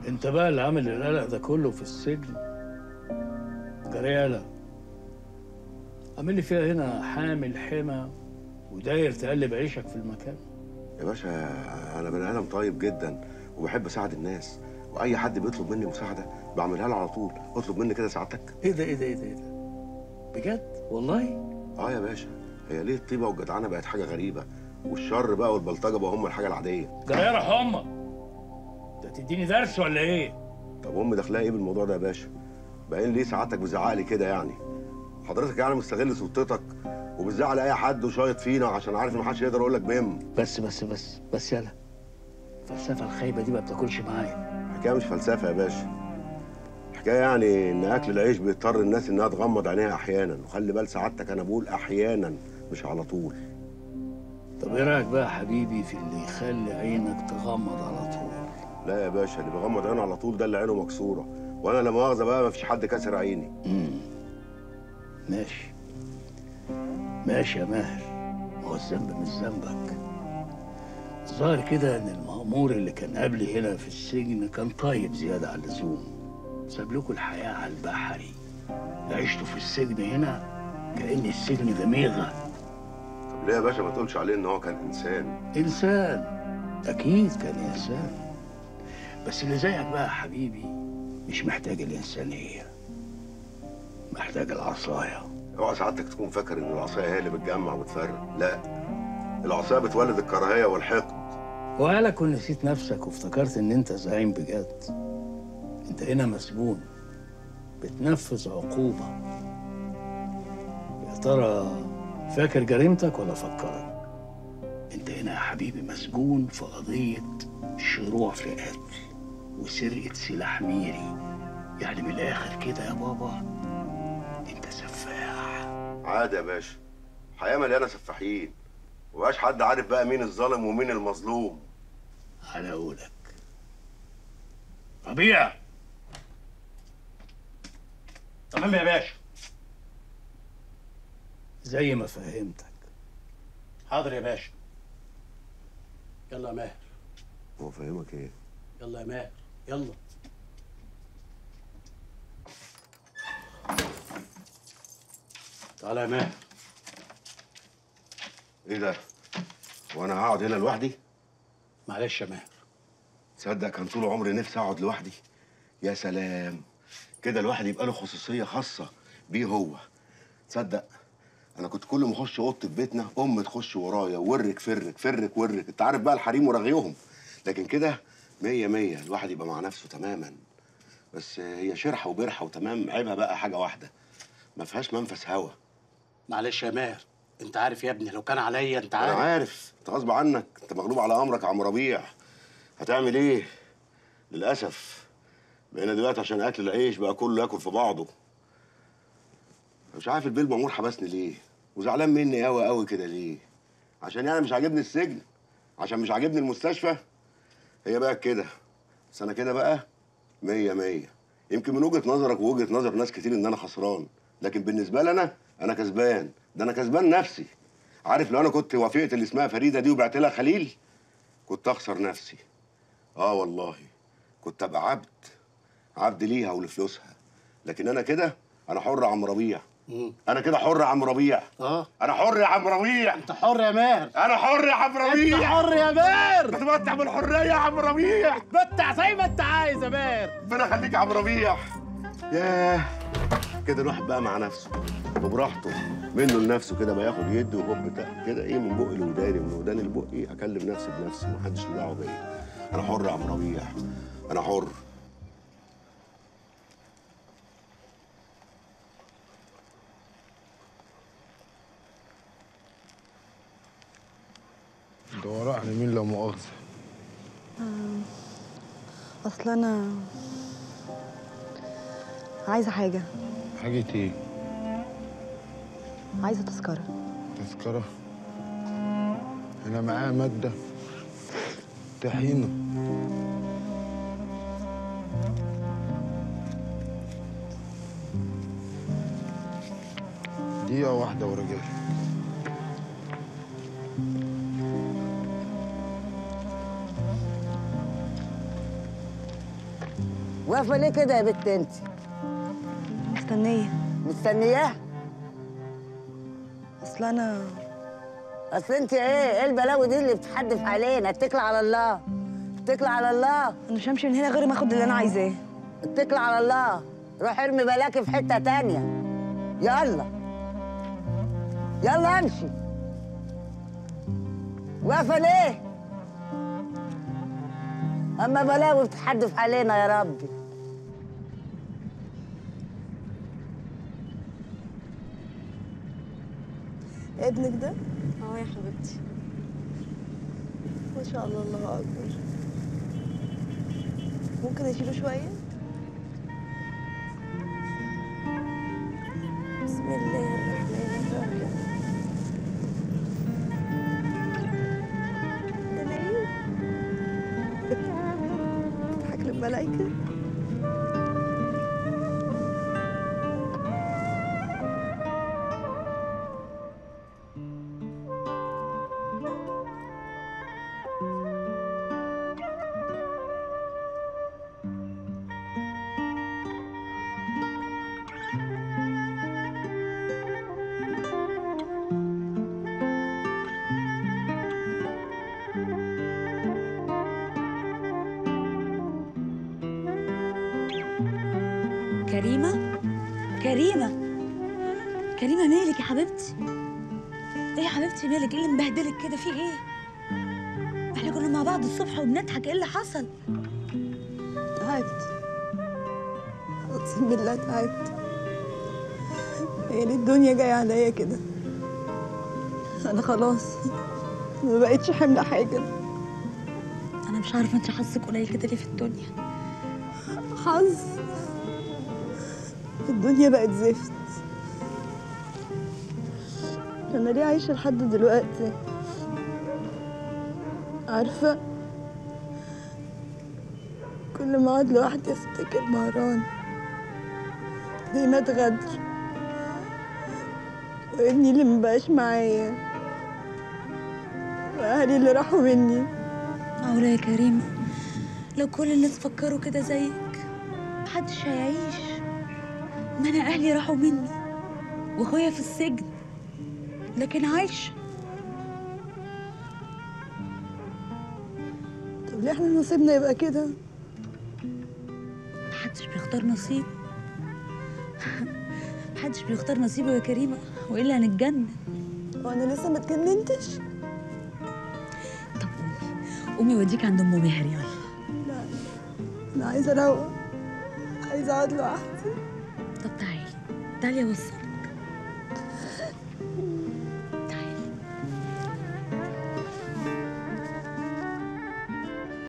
انت بقى اللي عامل القلق ده كله في السجن؟ جريالة عامل لي فيها هنا حامل حمى وداير تقلب عيشك في المكان. يا باشا انا بني ادم طيب جدا وبحب اساعد الناس، واي حد بيطلب مني مساعده بعملها له على طول. اطلب مني كده سعادتك. ايه ده ايه ده ايه ده ايه ده؟ بجد والله؟ اه يا باشا، هي ليه الطيبه والجدعنه بقت حاجه غريبه، والشر بقى والبلطجه بقى هم الحاجه العاديه. جريالة حمى، انت تديني درس ولا ايه؟ طب امي داخلها ايه بالموضوع ده يا باشا؟ باين ليه سعادتك بتزعق لي كده يعني؟ حضرتك يعني مستغل سلطتك وبتزعل اي حد وشايط فينا عشان عارف ان محدش يقدر يقول لك بيم. بس يلا، الفلسفه الخايبه دي ما بتاكلش معايا. الحكايه مش فلسفه يا باشا، الحكايه يعني ان اكل العيش بيضطر الناس انها تغمض عينيها احيانا، وخلي بال سعادتك انا بقول احيانا مش على طول. طب ايه رايك بقى يا حبيبي في اللي يخلي عينك تغمض على طول؟ لا يا باشا، اللي بيغمض عينه على طول ده اللي عينه مكسوره، وانا لا مؤاخذه بقى ما فيش حد كسر عيني. ماشي ماشي يا ماهر، ما هو الذنب مش ذنبك. ظاهر كده ان المأمور اللي كان قبلي هنا في السجن كان طيب زياده عن اللزوم، ساب لكم الحياه على البحري، عشتوا في السجن هنا كأن السجن ده ميغه. طب ليه يا باشا ما تقولش عليه ان هو كان انسان؟ انسان، اكيد كان انسان، بس اللي زيك بقى يا حبيبي مش محتاج الانسانيه، محتاج العصايه. اوعى سعادتك تكون فاكر ان العصايه هي اللي بتجمع وتفرق، لا، العصايه بتولد الكراهيه والحقد. وقالك ونسيت نفسك وافتكرت ان انت زعيم بجد. انت هنا مسجون بتنفذ عقوبة. يا ترى فاكر جريمتك ولا فكرك؟ انت هنا يا حبيبي مسجون في قضية شروع في قتل وسرقة سلاح ميري، يعني من الاخر كده يا بابا انت سفاح. عادي يا باشا، الحياه مليانه سفاحين، ومبقاش حد عارف بقى مين الظالم ومين المظلوم. على قولك. ربيع. تمام يا باشا. زي ما فهمتك. حاضر يا باشا. يلا يا ماهر. هو فاهمك ايه؟ يلا يا ماهر يلا. تعالى يا ماهر. ايه ده؟ وانا هقعد هنا لوحدي؟ معلش يا ماهر. تصدق كان طول عمري نفسي اقعد لوحدي. يا سلام، كده الواحد يبقى له خصوصيه خاصه بيه هو. تصدق انا كنت كل ما اخش اوضتي في بيتنا امي تخش ورايا ورك فرك فرك ورك، انت عارف بقى الحريم ورغيهم، لكن كده مية مية الواحد يبقى مع نفسه تماما. بس هي شرحه وبرحه وتمام، عيبها بقى حاجه واحده، ما فيهاش منفس هوا. معلش يا ماهر، انت عارف يا ابني لو كان عليا انت عارف. انا عارف، انت غصب عنك، انت مغلوب على امرك يا عم ربيع. هتعمل ايه؟ للاسف بقينا دلوقتي عشان اكل العيش بقى كله ياكل في بعضه. مش عارف البيه المأمور حبسني ليه؟ وزعلان مني قوي قوي كده ليه؟ عشان يعني مش عاجبني السجن؟ عشان مش عاجبني المستشفى؟ هي بقى كده، بس انا كده بقى مية مية. يمكن من وجهة نظرك ووجهة نظر ناس كتير ان انا خسران، لكن بالنسبة لي انا كسبان. ده انا كسبان نفسي. عارف لو انا كنت وافقت اللي اسمها فريدة دي وبعت لها خليل كنت اخسر نفسي. اه والله كنت ابقى عبد ليها ولفلوسها، لكن انا كده انا حر يا عم ربيع. انا كده حر يا عم ربيع. انا حر يا عم ربيع. انت حر يا ماهر. انا حر يا عم ربيع. انت حر يا ماهر. بتمتع بالحريه يا عم ربيع. بتع زي ما انت عايز يا ماهر. ربنا يخليك يا عم ربيع. ياه، كده الواحد بقى مع نفسه وبراحته منه لنفسه كده، بياخد يدي وهوب بتاع كده، ايه، من بقي لوداني ومن وداني لبقي، اكلم نفسي بنفسي ومحدش له دعوه بيا. انا حر يا عم ربيع، انا حر. ده وراء على مين لا مؤاخذة؟ اصل انا عايزه حاجه. حاجة ايه؟ عايزه تذكره. تذكرة؟ أنا معايا مادة طحينة. دقيقة واحدة وراجعلك. واقفه ليه كده يا بت انت؟ مستنيه. مستنياه؟ اصل انا اصل انت ايه البلاوي دي اللي بتحدف علينا؟ اتكل على الله، اتكل على الله، انا مش همشي من هنا غير ما اخد اللي انا عايزاه. اتكل على الله. روح ارمي بلاكي في حته تانيه. يلا يلا امشي. واقفه ليه؟ اما بلاوي بتحدف علينا يا ربي. ابنك ده؟ اه يا حبيبتي. ما شاء الله، الله اكبر. ممكن اشيله شويه؟ بسم الله الرحمن الرحيم. ده نايم. تضحك للملايكه. كريمة؟ كريمة؟ كريمة مالك يا حبيبتي؟ ايه يا حبيبتي مالك؟ ايه اللي مبهدلك كده؟ في ايه؟ احنا كنا مع بعض الصبح وبنضحك، ايه اللي حصل؟ تعبت. اقسم بالله تعبت. هي ليه الدنيا جايه عليا كده؟ انا خلاص ما بقتش حامله حاجه. انا مش عارفه انت حظك قليل كده ليه في الدنيا. حظ؟ الدنيا بقت زفت. انا ليه عايشه لحد دلوقتي؟ عارفه، كل ما اقعد لوحدي افتكر مهران ليه مات غدر، وابني اللي مبقاش معايا، واهلي اللي راحوا مني. معقولة يا كريمة؟ لو كل الناس فكروا كده زيك محدش هيعيش. ما انا اهلي راحوا مني واخويا في السجن، لكن عايشه. طب ليه احنا نصيبنا يبقى كده؟ محدش بيختار نصيبه. محدش بيختار نصيبه يا كريمة، والا هنتجنن. وانا لسه ما اتجننتش. طب قومي اوديك عند ام مهر، يلا. لا، انا عايزه اروق، عايزه اقعد لوحدي. طب تعالي اوصلك.